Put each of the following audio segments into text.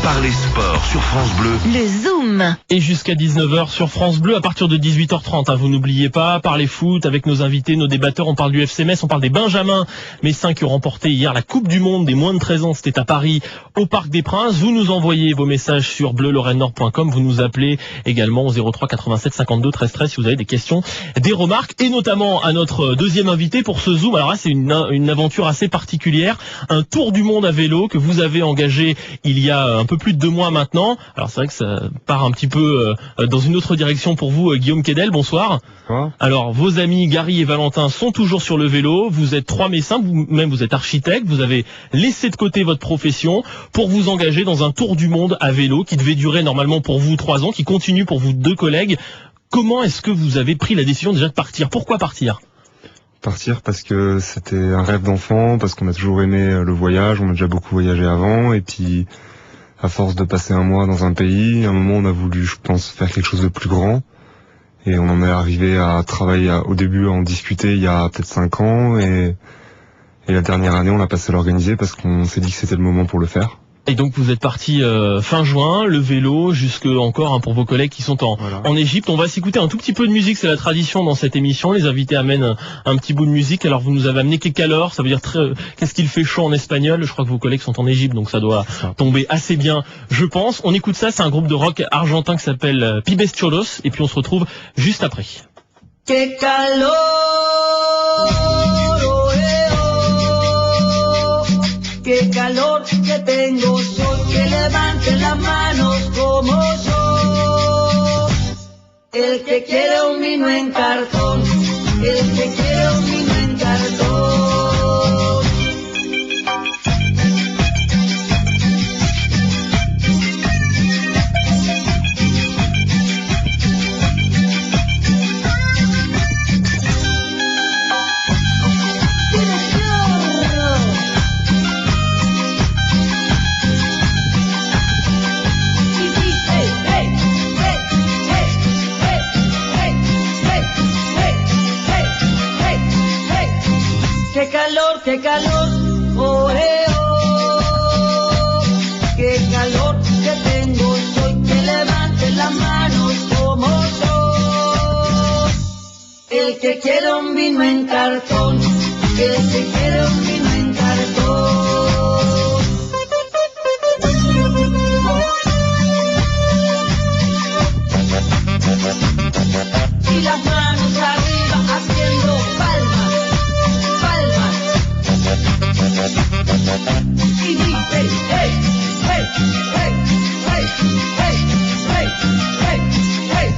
Parlez sport sur France Bleu. Le Zoom. Et jusqu'à 19h sur France Bleu, à partir de 18h30, vous n'oubliez pas, parlez foot avec nos invités, nos débatteurs, on parle du FC Metz, on parle des Benjamins Messins qui ont remporté hier la Coupe du Monde des moins de 13 ans, c'était à Paris, au Parc des Princes. Vous nous envoyez vos messages sur bleu-lorraine-nord.com, vous nous appelez également au 03 87 52 13 13 si vous avez des questions, des remarques, et notamment à notre deuxième invité pour ce Zoom. Alors là, c'est une aventure assez particulière, un tour du monde à vélo que vous avez engagé il y a un peu plus de 2 mois maintenant. Alors c'est vrai que ça part un petit peu dans une autre direction pour vous, Guillaume Quedel, bonsoir. Bonsoir. Alors vos amis Gary et Valentin sont toujours sur le vélo, vous êtes 3 Messins, vous-même vous êtes architecte, vous avez laissé de côté votre profession pour vous engager dans un tour du monde à vélo qui devait durer normalement pour vous 3 ans, qui continue pour vous 2 collègues. Comment est-ce que vous avez pris la décision déjà de partir? Pourquoi partir? Partir parce que c'était un rêve d'enfant, parce qu'on a toujours aimé le voyage, on a déjà beaucoup voyagé avant, et puis à force de passer un mois dans un pays, à un moment on a voulu, je pense, faire quelque chose de plus grand, et on en est arrivé à travailler, au début à en discuter il y a peut-être 5 ans, et la dernière année on l'a passé à l'organiser parce qu'on s'est dit que c'était le moment pour le faire. Et donc vous êtes parti fin juin, le vélo, jusque encore pour vos collègues qui sont en Égypte. On va s'écouter un tout petit peu de musique, c'est la tradition dans cette émission. Les invités amènent un petit bout de musique. Alors vous nous avez amené que calor, ça veut dire qu'est-ce qu'il fait chaud en espagnol. Je crois que vos collègues sont en Égypte, donc ça doit tomber assez bien, je pense. On écoute ça, c'est un groupe de rock argentin qui s'appelle Pibes Cholos, et puis on se retrouve juste après. Que calor. Qué calor que tengo, sol que levante las manos como yo. El que quiere un vino en cartón, el que quiere un vino en cartón. Qué calor, oh, qué calor que tengo, soy que levante las manos como yo. El que quiere un vino en cartón, el que quiere un vino en cartón. Y las manos arriba haciendo palmas. Y dice, hey, hey, hey, hey, hey, hey, hey, hey.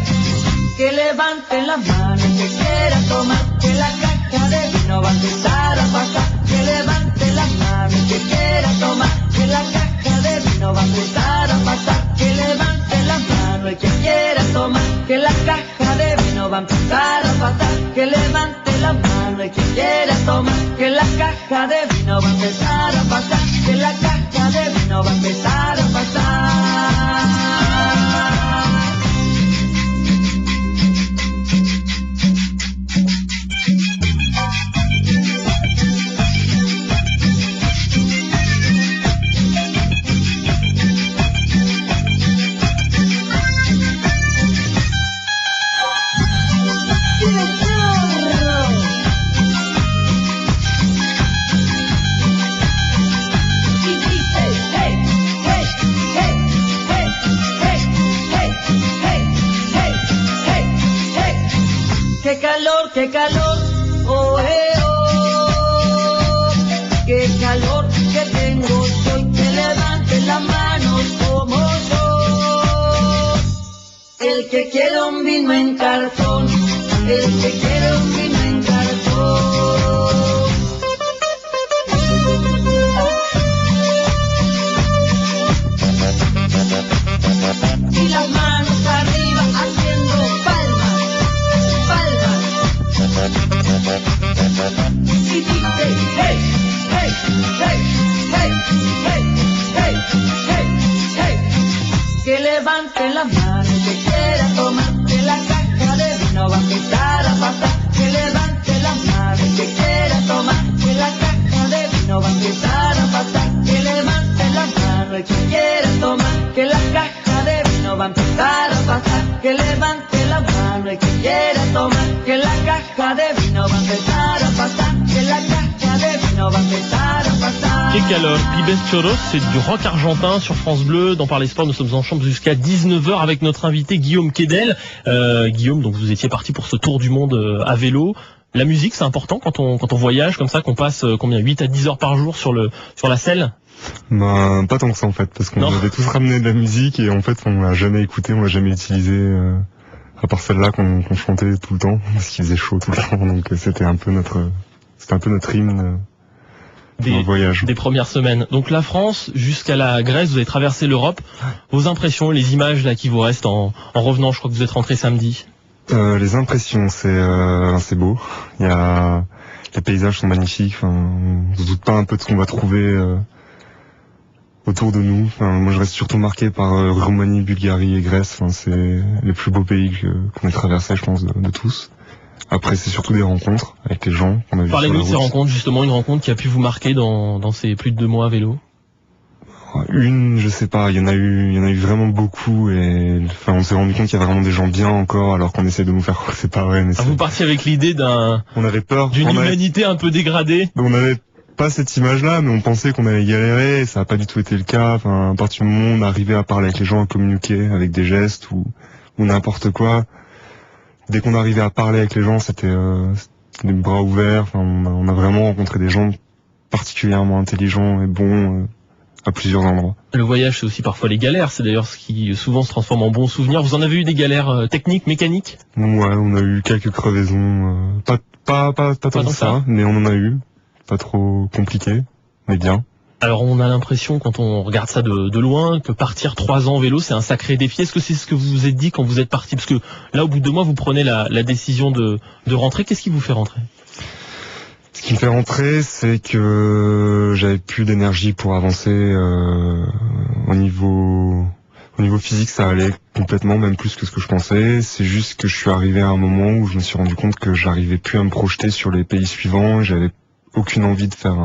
Que levante la mano que quiera tomar, que la caja de vino va a empezar a pasar. Que levante la mano que quiera tomar, que la caja de vino va a empezar a pasar. Que levante la mano el que quiera tomar, que la caja de vino va a empezar a pasar. Que levante la mano el que quiera tomar, que la caja de vino va a empezar a pasar. Que la caja de vino va a empezar a pasar. Qué calor, oh, qué calor que tengo, soy que levante las manos como yo. El que quiere un vino en cartón, el que quiere un vino en cartón. Y las manos arriba haciendo palmas, palmas. Y dice, hey, hey, hey, hey, hey, hey, hey, hey. Que levante la mano que quiera tomar, que la caja de vino va a empezar a pasar. Que levante la mano que quiera tomar, que la caja de vino va a empezar a pasar. Que levante la mano el que va a empezar a pasar. Que levante la mano el que quiera tomar, que la caja de vino va a empezar a pasar, que la caja de vino va a empezar a pasar. Et alors, Pibes Choros, c'est du rock argentin sur France Bleu. Dans Parler Sport, nous sommes en chambre jusqu'à 19h avec notre invité Guillaume Quedel. Guillaume, donc vous étiez parti pour ce tour du monde à vélo. La musique, c'est important quand on voyage comme ça, qu'on passe combien 8 à 10 heures par jour sur la selle? Ben, pas tant que ça en fait, parce qu'on avait tous ramené de la musique et en fait on l'a jamais écouté, on l'a jamais utilisé, à part celle-là qu'on chantait tout le temps, parce qu'il faisait chaud tout le temps, donc c'était un peu notre hymne dans le voyage. Des premières semaines. Donc la France jusqu'à la Grèce, vous avez traversé l'Europe. Vos impressions, les images là qui vous restent en revenant, je crois que vous êtes rentré samedi. Les impressions, c'est beau. Les paysages sont magnifiques. Enfin, on se doute pas un peu de ce qu'on va trouver autour de nous. Enfin, moi, je reste surtout marqué par Roumanie, Bulgarie et Grèce. Enfin, c'est les plus beaux pays qu'on ait traversés, je pense, de tous. Après, c'est surtout des rencontres avec les gens qu'on a vu. Parlez-nous de ces rencontres, justement, une rencontre qui a pu vous marquer dans ces plus de 2 mois à vélo. Je sais pas, il y en a eu vraiment beaucoup et enfin on s'est rendu compte qu'il y a vraiment des gens bien encore alors qu'on essaie de nous faire croire que c'est pas vrai. Mais vous partiez avec l'idée on avait peur d'une humanité un peu dégradée. On n'avait pas cette image-là, mais on pensait qu'on allait galérer, et ça n'a pas du tout été le cas. Enfin, à partir du moment où on arrivait à parler avec les gens, à communiquer avec des gestes ou n'importe quoi, dès qu'on arrivait à parler avec les gens, c'était les bras ouverts. Enfin, on a vraiment rencontré des gens particulièrement intelligents et bons. À plusieurs endroits. Le voyage, c'est aussi parfois les galères. C'est d'ailleurs ce qui souvent se transforme en bons souvenirs. Vous en avez eu des galères techniques, mécaniques? Ouais, on a eu quelques crevaisons. Pas tant que ça, mais on en a eu. Pas trop compliqué, mais bien. Alors on a l'impression, quand on regarde ça de loin, que partir 3 ans en vélo, c'est un sacré défi. Est-ce que c'est ce que vous vous êtes dit quand vous êtes parti? Parce que là, au bout de 2 mois, vous prenez la décision de rentrer. Qu'est-ce qui vous fait rentrer? Ce qui me fait rentrer, c'est que j'avais plus d'énergie pour avancer au niveau physique, ça allait complètement, même plus que ce que je pensais. C'est juste que je suis arrivé à un moment où je me suis rendu compte que j'arrivais plus à me projeter sur les pays suivants. J'avais aucune envie de faire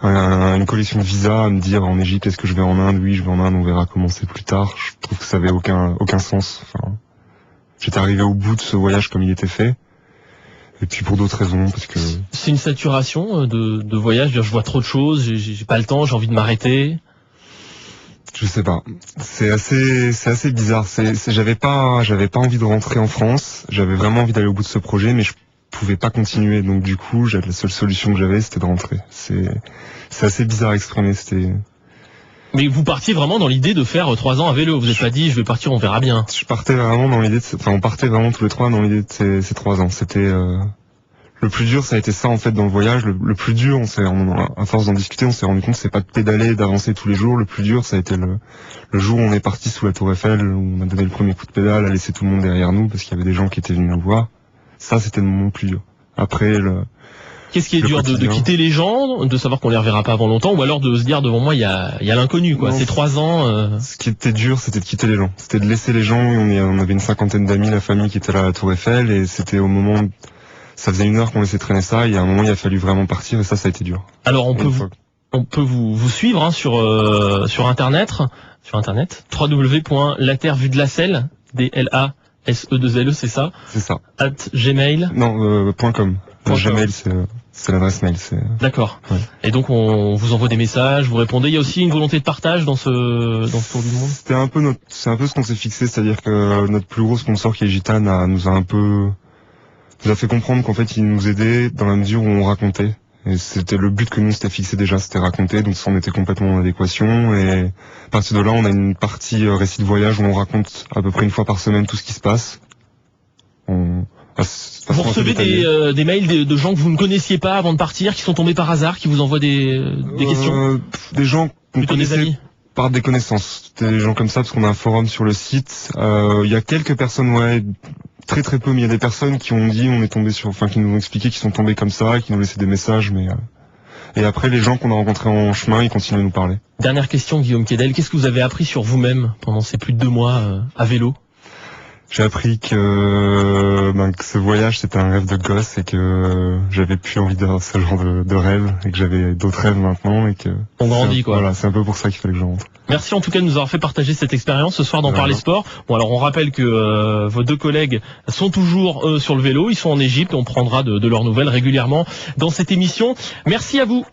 une collection de visas, à me dire en Égypte, est-ce que je vais en Inde? Oui, je vais en Inde, on verra comment c'est plus tard. Je trouve que ça avait aucun sens. Enfin, j'étais arrivé au bout de ce voyage comme il était fait. Et puis pour d'autres raisons, parce que... C'est une saturation de voyage, je vois trop de choses, j'ai pas le temps, j'ai envie de m'arrêter. Je sais pas. C'est assez bizarre. J'avais pas envie de rentrer en France. J'avais vraiment envie d'aller au bout de ce projet, mais je pouvais pas continuer. Donc du coup, la seule solution que j'avais, c'était de rentrer. C'est assez bizarre à exprimer. Mais vous partiez vraiment dans l'idée de faire 3 ans à vélo. Vous n'êtes pas dit, je vais partir, on verra bien. Je partais vraiment dans l'idée on partait vraiment tous les 3 dans l'idée de ces 3 ans. C'était, le plus dur, ça a été ça, en fait, dans le voyage. Le plus dur, à force d'en discuter, on s'est rendu compte que c'est pas de pédaler, d'avancer tous les jours. Le plus dur, ça a été le jour où on est parti sous la Tour Eiffel, où on a donné le premier coup de pédale, à laisser tout le monde derrière nous, parce qu'il y avait des gens qui étaient venus nous voir. Ça, c'était le moment le plus dur. Après, qu'est-ce qui est dur, de quitter les gens, de savoir qu'on les reverra pas avant longtemps, ou alors de se dire devant moi il y a l'inconnu, quoi. C'est 3 ans. Ce qui était dur, c'était de quitter les gens. C'était de laisser les gens. On avait une 50aine d'amis, la famille qui était là à la Tour Eiffel, et c'était au moment, ça faisait 1 heure qu'on laissait traîner ça, et à un moment il a fallu vraiment partir, et ça a été dur. Alors on peut vous suivre sur internet, www.laterrevuedelacelle, DLASE2LE, c'est ça? C'est ça. @gmail. Non, .com. Gmail, c'est l'adresse mail. D'accord. Ouais. Et donc on vous envoie des messages, vous répondez. Il y a aussi une volonté de partage dans ce tour du monde. C'est un peu ce qu'on s'est fixé, c'est-à-dire que notre plus gros sponsor qui est Gitane nous a fait comprendre qu'en fait il nous aidait dans la mesure où on racontait. Et c'était le but que nous s'était fixé déjà, c'était raconter, donc ça on était complètement en adéquation, et à partir de là on a une partie récit de voyage où on raconte à peu près 1 fois par semaine tout ce qui se passe. Vous recevez des mails de gens que vous ne connaissiez pas avant de partir, qui sont tombés par hasard, qui vous envoient des questions? Des gens qu'on plutôt des amis? Par des connaissances, des gens comme ça, parce qu'on a un forum sur le site. Il y a quelques personnes, très très peu, mais il y a des personnes qui ont dit, qui nous ont expliqué qu'ils sont tombés comme ça, qui nous laissaient des messages, mais et après les gens qu'on a rencontrés en chemin, ils continuent à nous parler. Dernière question, Guillaume Quedel, qu'est-ce que vous avez appris sur vous-même pendant ces plus de 2 mois à vélo? J'ai appris que ce voyage c'était un rêve de gosse et que j'avais plus envie d'avoir ce genre de rêve et que j'avais d'autres rêves maintenant et que on grandit quoi. Voilà, c'est un peu pour ça qu'il fallait que je rentre. Merci en tout cas de nous avoir fait partager cette expérience ce soir dans Parler Sport. Bon alors on rappelle que vos deux collègues sont toujours sur le vélo, ils sont en Égypte et on prendra de leurs nouvelles régulièrement dans cette émission. Merci à vous.